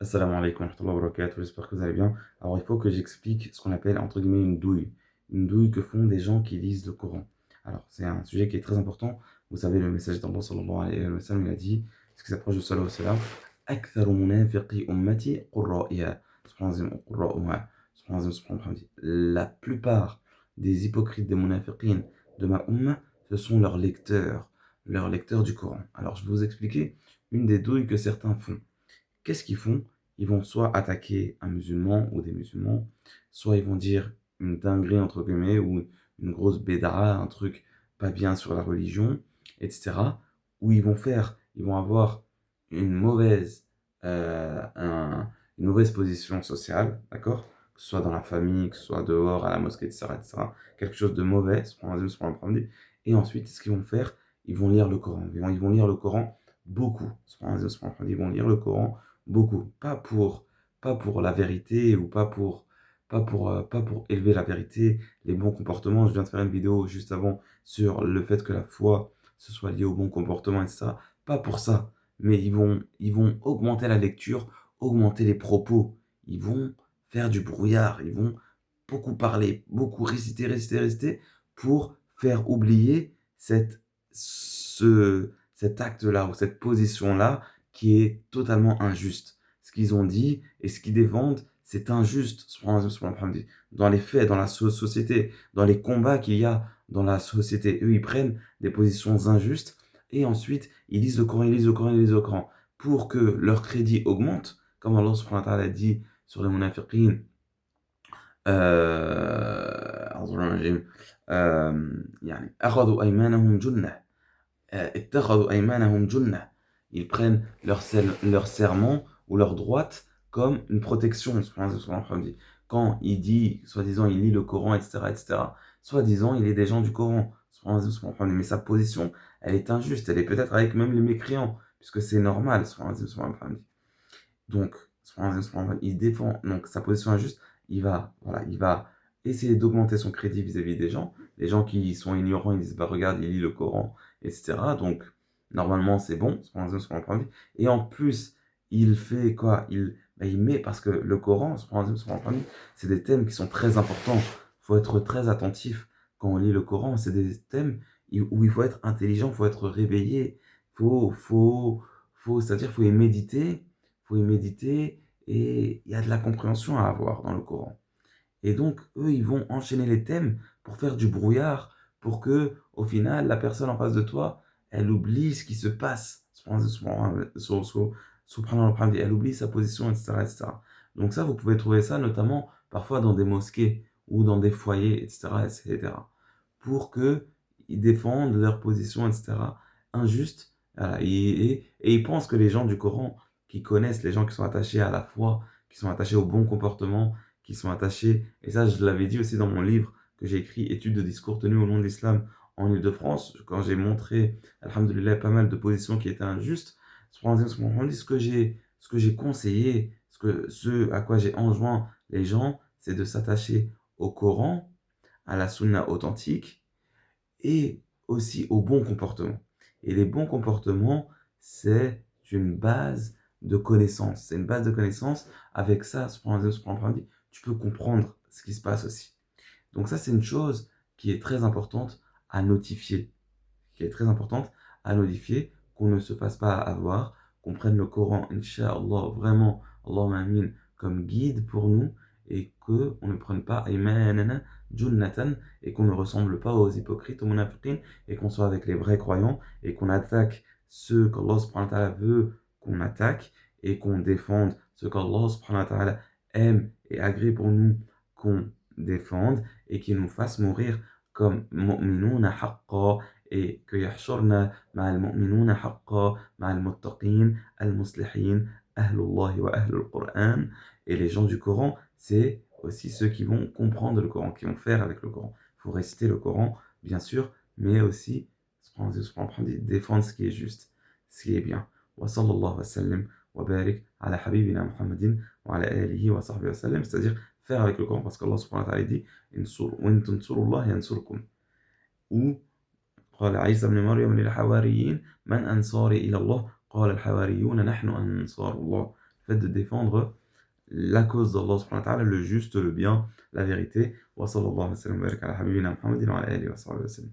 Assalamu alaikum wa rahmatullahi wa barakatuh, j'espère que vous allez bien. Alors, il faut que j'explique ce qu'on appelle, entre guillemets, une douille. Une douille que font des gens qui lisent le Coran. Alors, c'est un sujet qui est très important. Vous savez, le message d'Allah sallallahu alayhi wa sallam, il a dit, ce qui s'approche du salam wa salam, أكثر منافقي أمتي قرائها. قرائها. La plupart des hypocrites des munafiqin de ma umma, ce sont leurs lecteurs du Coran. Alors, je vais vous expliquer une des douilles que certains font. Qu'est-ce qu'ils font? Ils vont soit attaquer un musulman ou des musulmans, soit ils vont dire une dinguerie entre guillemets ou une grosse bédara, un truc pas bien sur la religion, etc. Ou ils vont avoir une mauvaise, une mauvaise position sociale, d'accord? Que ce soit dans la famille, que ce soit dehors, à la mosquée, etc. etc. Quelque chose de mauvais, et ensuite, ce qu'ils vont faire, ils vont lire le Coran. Ils vont lire le Coran beaucoup. Ils vont lire le Coran beaucoup. Pas pour la vérité ou pas pour élever la vérité, les bons comportements. Je viens de faire une vidéo juste avant sur le fait que la foi se soit liée au bon comportement, etc. Pas pour ça, mais ils vont augmenter la lecture, augmenter les propos. Ils vont faire du brouillard, ils vont beaucoup parler, beaucoup réciter pour faire oublier cet acte-là ou cette position-là qui est totalement injuste. Ce qu'ils ont dit et ce qu'ils défendent, c'est injuste. Dans les faits, dans la société, dans les combats qu'il y a dans la société, eux, ils prennent des positions injustes et ensuite, ils lisent le Coran, ils lisent le Coran, ils lisent le Coran pour que leur crédit augmente, comme Allah subhanahu wa ta'ala a dit sur les munafiqin, أعوذ بالله من الرجيم. يعني أخذوا أيمانهم جنة اتخذوا أيمانهم جنة. Ils prennent leur serment ou leur droite comme une protection. Quand il dit, soi-disant, il lit le Coran, etc., etc., soi-disant, il est des gens du Coran. Mais sa position, elle est injuste. Elle est peut-être avec même les mécréants, puisque c'est normal. Donc, il défend donc, sa position injuste. Il va essayer d'augmenter son crédit vis-à-vis des gens. Les gens qui sont ignorants, ils disent, bah regarde, il lit le Coran, etc. Donc, normalement, c'est bon. Et en plus, il fait quoi? Il met, parce que le Coran, c'est des thèmes qui sont très importants. Il faut être très attentif quand on lit le Coran. C'est des thèmes où il faut être intelligent, il faut être réveillé. C'est-à-dire, faut y méditer et il y a de la compréhension à avoir dans le Coran. Et donc, eux, ils vont enchaîner les thèmes pour faire du brouillard, pour que, au final, la personne en face de toi, elle oublie ce qui se passe. Elle oublie sa position, etc., etc. Donc ça, vous pouvez trouver ça notamment parfois dans des mosquées ou dans des foyers, etc., etc. Pour que ils défendent leur position, etc., injuste. Voilà. Et ils pensent que les gens du Coran, qui connaissent les gens qui sont attachés à la foi, qui sont attachés au bon comportement, qui sont attachés, et ça je l'avais dit aussi dans mon livre que j'ai écrit, Études de discours tenus au nom de l'islam en Ile-de-France, quand j'ai montré, alhamdoulilah, pas mal de positions qui étaient injustes, ce que j'ai conseillé, ce à quoi j'ai enjoint les gens, c'est de s'attacher au Coran, à la sunna authentique, et aussi au bon comportement. Et les bons comportements, c'est une base de connaissances. C'est une base de connaissances. Avec ça, tu peux comprendre ce qui se passe aussi. Donc ça, c'est une chose qui est très importante à notifier. Qui est très importante à notifier, qu'on ne se fasse pas avoir, qu'on prenne le Coran, Inch'Allah, vraiment, Allahumma amin, comme guide pour nous, et qu'on ne prenne pas Aymanana Junnatan, et qu'on ne ressemble pas aux hypocrites, aux munafiqin, et qu'on soit avec les vrais croyants, et qu'on attaque ceux qu'Allah subhanahu wa ta'ala veut qu'on attaque, et qu'on défende ce qu'Allah subhanahu wa ta'ala aime et agrée pour nous qu'on défende, et qu'il nous fasse mourir comme mu'minuna haqqa, et que yahshurna ma'al mu'minuna haqqa, ma'al muttaqin, al-muslihin, ahlullah wa ahlul Qur'an. Et les gens du Coran, c'est aussi ceux qui vont comprendre le Coran, qui vont faire avec le Coran. Il faut réciter le Coran, bien sûr, mais aussi défendre ce qui est juste, ce qui est bien. Wa sallallahu wa sallam wa barik ala habibina Muhammadin wa ala alihi wa sahbihi wa sallam, c'est-à-dire faire avec le Coran, parce qu'Allah subhanahu wa ta'ala dit wa in tansurullah yansurkum. Ou قال عيسى ابن مريم للحواريين من أنصاري إلى الله قال الحواريون نحن أنصار الله fait de défendre la cause d'Allah subhanahu wa ta'ala, le juste, le bien, la vérité. Wa sallallahu wa sallam wa baraka ala habibina Muhammadin wa ala alihi wa sahbihi wa sallam.